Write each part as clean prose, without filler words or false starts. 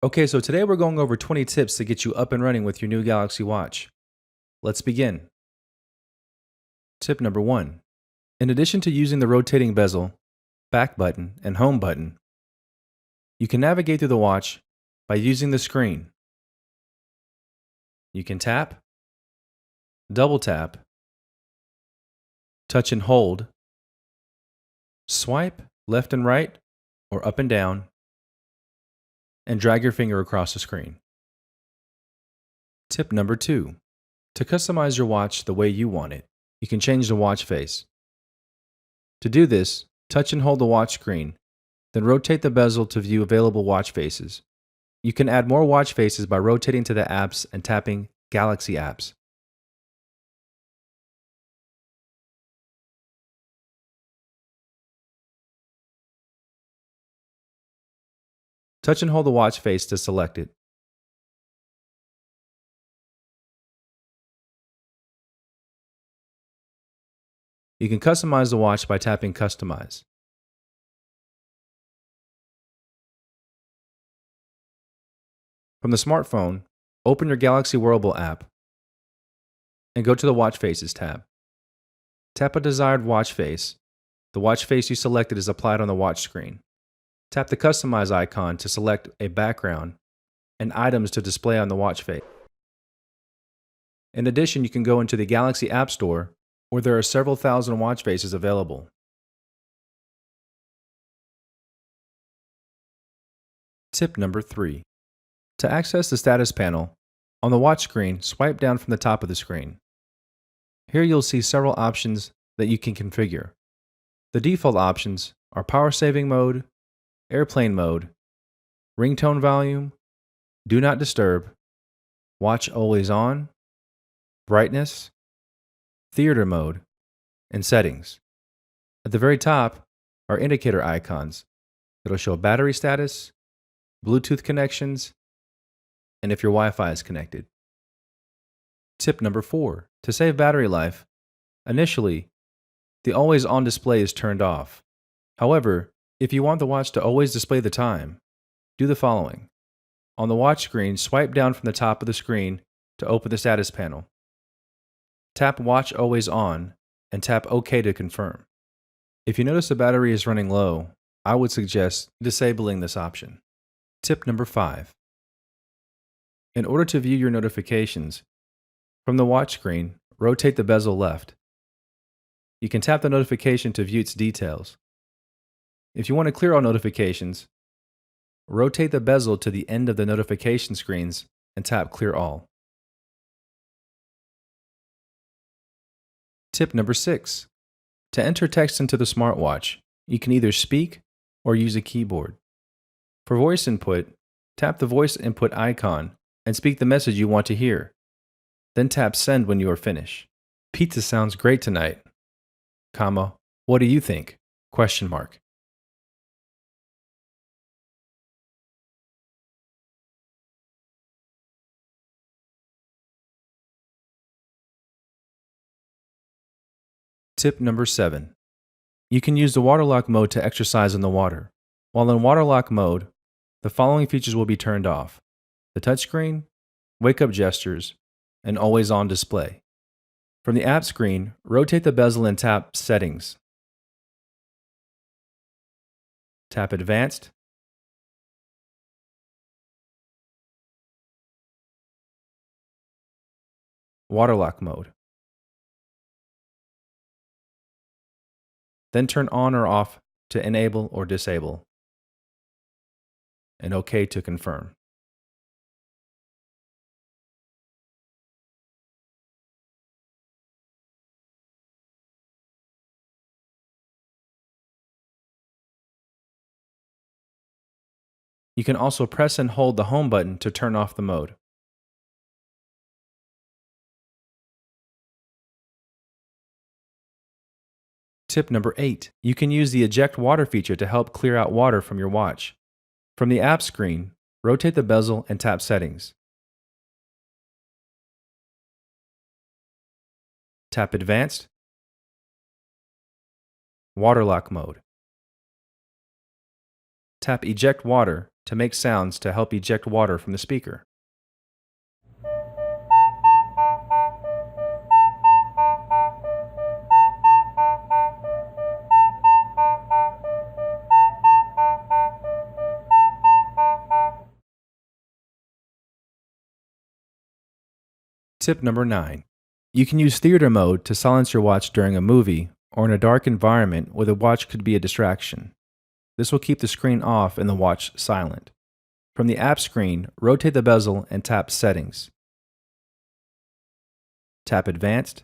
Okay, so today we're going over 20 tips to get you up and running with your new Galaxy Watch. Let's begin. Tip number 1. In addition to using the rotating bezel, back button, and home button, you can navigate through the watch by using the screen. You can tap, double tap, touch and hold, swipe left and right or up and down, and drag your finger across the screen. Tip number 2. To customize your watch the way you want it, you can change the watch face. To do this, touch and hold the watch screen, then rotate the bezel to view available watch faces. You can add more watch faces by rotating to the apps and tapping Galaxy Apps. Touch and hold the watch face to select it. You can customize the watch by tapping Customize. From the smartphone, open your Galaxy Wearable app and go to the Watch Faces tab. Tap a desired watch face. The watch face you selected is applied on the watch screen. Tap the Customize icon to select a background and items to display on the watch face. In addition, you can go into the Galaxy App Store, where there are several thousand watch faces available. Tip number 3. To access the status panel, on the watch screen, swipe down from the top of the screen. Here you'll see several options that you can configure. The default options are power saving mode, airplane mode, ringtone volume, do not disturb, watch always on, brightness, theater mode, and settings. At the very top are indicator icons that'll show battery status, Bluetooth connections, and if your Wi-Fi is connected. Tip number 4. To save battery life, initially, the always on display is turned off. However, if you want the watch to always display the time, do the following. On the watch screen, swipe down from the top of the screen to open the status panel. Tap Watch Always On and tap OK to confirm. If you notice the battery is running low, I would suggest disabling this option. Tip number 5. In order to view your notifications, from the watch screen, rotate the bezel left. You can tap the notification to view its details. If you want to clear all notifications, rotate the bezel to the end of the notification screens and tap Clear All. Tip number 6. To enter text into the smartwatch, you can either speak or use a keyboard. For voice input, tap the voice input icon and speak the message you want to hear. Then tap Send when you are finished. Pizza sounds great tonight, comma, what do you think? Question mark. Tip number 7. You can use the waterlock mode to exercise in the water. While in waterlock mode, the following features will be turned off: the touchscreen, wake-up gestures, and always-on display. From the app screen, rotate the bezel and tap Settings. Tap Advanced. Waterlock mode. Then turn on or off to enable or disable, and OK to confirm. You can also press and hold the home button to turn off the mode. Tip number 8. You can use the eject water feature to help clear out water from your watch. From the app screen, rotate the bezel and tap Settings. Tap Advanced. Waterlock mode. Tap Eject Water to make sounds to help eject water from the speaker. Tip number 9. You can use theater mode to silence your watch during a movie or in a dark environment where the watch could be a distraction. This will keep the screen off and the watch silent. From the app screen, rotate the bezel and tap Settings. Tap Advanced,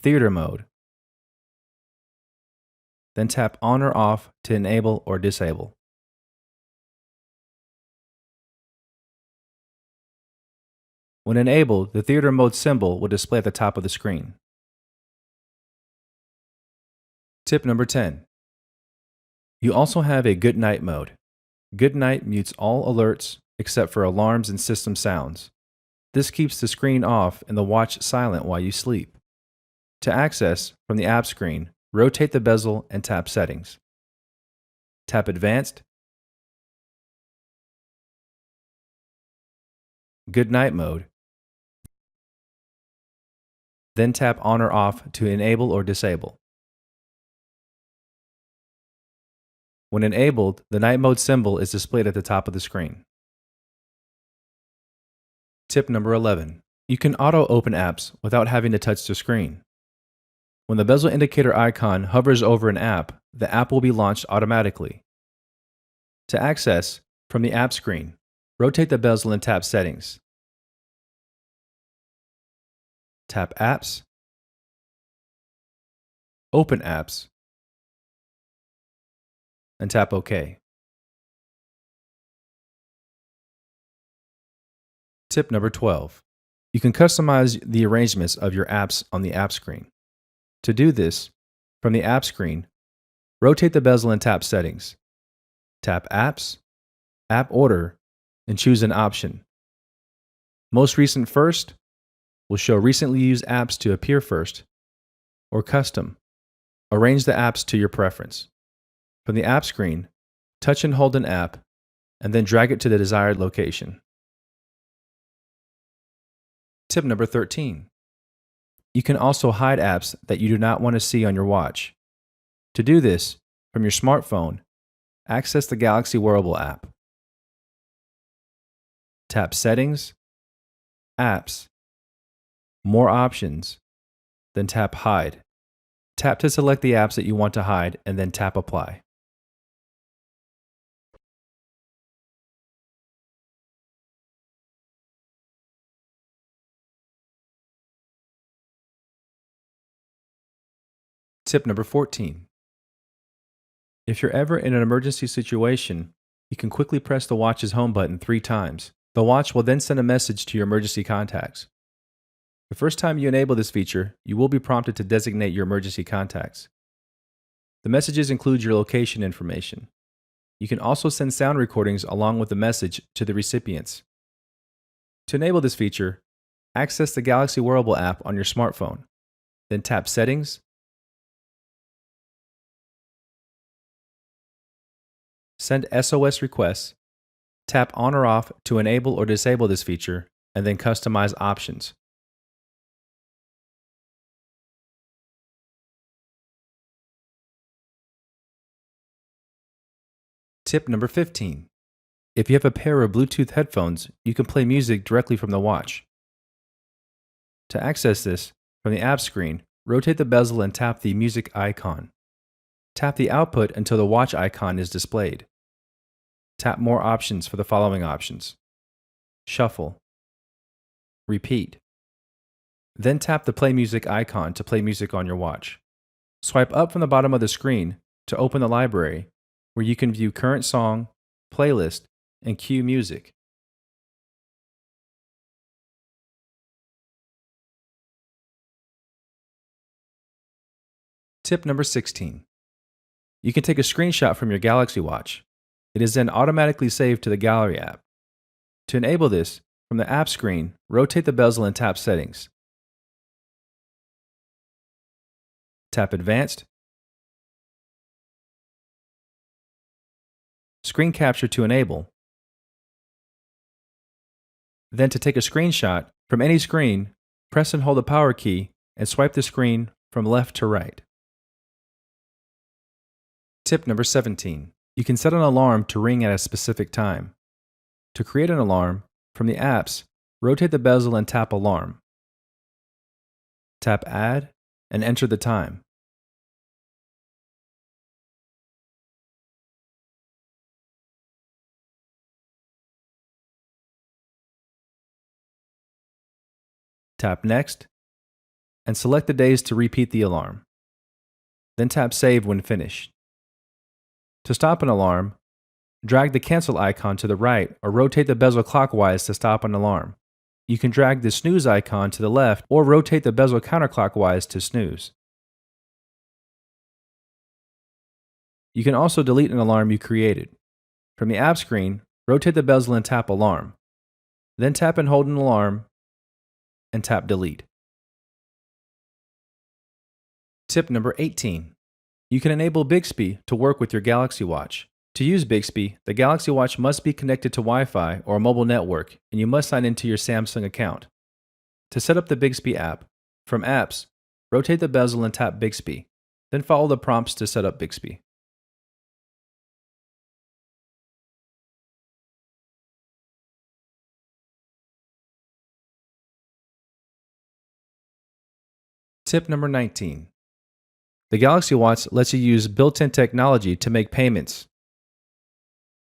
Theater Mode. Then tap On or Off to enable or disable. When enabled, the theater mode symbol will display at the top of the screen. Tip number 10. You also have a Good Night mode. Good Night mutes all alerts except for alarms and system sounds. This keeps the screen off and the watch silent while you sleep. To access, from the app screen, rotate the bezel and tap Settings. Tap Advanced, Good Night mode, then tap On or Off to enable or disable. When enabled, the night mode symbol is displayed at the top of the screen. Tip number 11. You can auto-open apps without having to touch the screen. When the bezel indicator icon hovers over an app, the app will be launched automatically. To access, from the app screen, rotate the bezel and tap Settings. Tap Apps, Open Apps, and tap OK. Tip number 12. You can customize the arrangements of your apps on the app screen. To do this, from the app screen, rotate the bezel and tap Settings. Tap Apps, App Order, and choose an option. Most Recent First will show recently used apps to appear first, or Custom. Arrange the apps to your preference. From the app screen, touch and hold an app, and then drag it to the desired location. Tip number 13. You can also hide apps that you do not want to see on your watch. To do this, from your smartphone, access the Galaxy Wearable app. Tap Settings, Apps, More Options, then tap Hide. Tap to select the apps that you want to hide, and then tap Apply. Tip number 14. If you're ever in an emergency situation, you can quickly press the watch's home button 3 times. The watch will then send a message to your emergency contacts. The first time you enable this feature, you will be prompted to designate your emergency contacts. The messages include your location information. You can also send sound recordings along with the message to the recipients. To enable this feature, access the Galaxy Wearable app on your smartphone. Then tap Settings, send SOS requests, tap On or Off to enable or disable this feature, and then customize options. Tip number 15. If you have a pair of Bluetooth headphones, you can play music directly from the watch. To access this, from the app screen, rotate the bezel and tap the music icon. Tap the output until the watch icon is displayed. Tap More Options for the following options: Shuffle, Repeat. Then tap the Play Music icon to play music on your watch. Swipe up from the bottom of the screen to open the library, where you can view current song, playlist, and cue music. Tip number 16. You can take a screenshot from your Galaxy Watch. It is then automatically saved to the Gallery app. To enable this, from the app screen, rotate the bezel and tap Settings. Tap Advanced, screen capture to enable. Then to take a screenshot from any screen, press and hold the power key and swipe the screen from left to right. Tip number 17. You can set an alarm to ring at a specific time. To create an alarm, from the apps, rotate the bezel and tap Alarm. Tap Add and enter the time. Tap Next and select the days to repeat the alarm. Then tap Save when finished. To stop an alarm, drag the cancel icon to the right or rotate the bezel clockwise to stop an alarm. You can drag the snooze icon to the left or rotate the bezel counterclockwise to snooze. You can also delete an alarm you created. From the app screen, rotate the bezel and tap Alarm. Then tap and hold an alarm and tap Delete. Tip number 18. You can enable Bixby to work with your Galaxy Watch. To use Bixby, the Galaxy Watch must be connected to Wi-Fi or a mobile network, and you must sign into your Samsung account. To set up the Bixby app, from Apps, rotate the bezel and tap Bixby, then follow the prompts to set up Bixby. Tip number 19. The Galaxy Watch lets you use built-in technology to make payments.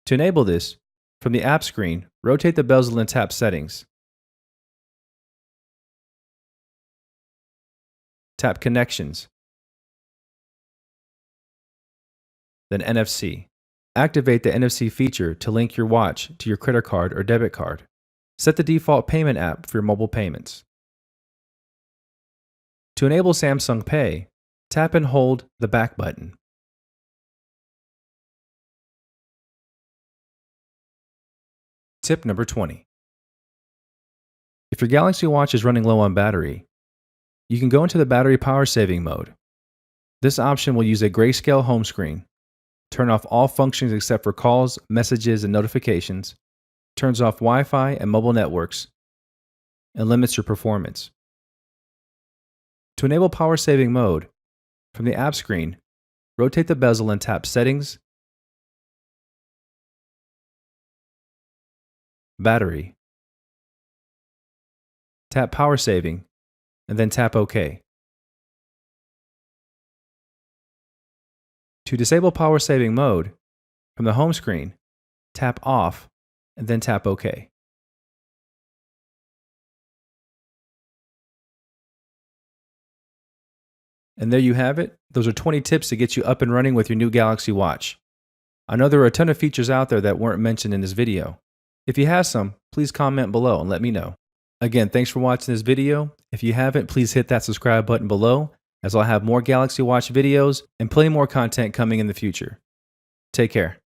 To enable this, from the app screen, rotate the bezel and tap Settings. Tap Connections. Then NFC. Activate the NFC feature to link your watch to your credit card or debit card. Set the default payment app for your mobile payments. To enable Samsung Pay, tap and hold the back button. Tip number 20. If your Galaxy Watch is running low on battery, you can go into the battery power saving mode. This option will use a grayscale home screen, turn off all functions except for calls, messages, and notifications, turns off Wi-Fi and mobile networks, and limits your performance. To enable power saving mode, from the app screen, rotate the bezel and tap Settings, Battery, tap Power Saving, and then tap OK. To disable power saving mode, from the home screen, tap Off, and then tap OK. And there you have it. Those are 20 tips to get you up and running with your new Galaxy Watch. I know there are a ton of features out there that weren't mentioned in this video. If you have some, please comment below and let me know. Again, thanks for watching this video. If you haven't, please hit that subscribe button below, as I'll have more Galaxy Watch videos and plenty more content coming in the future. Take care.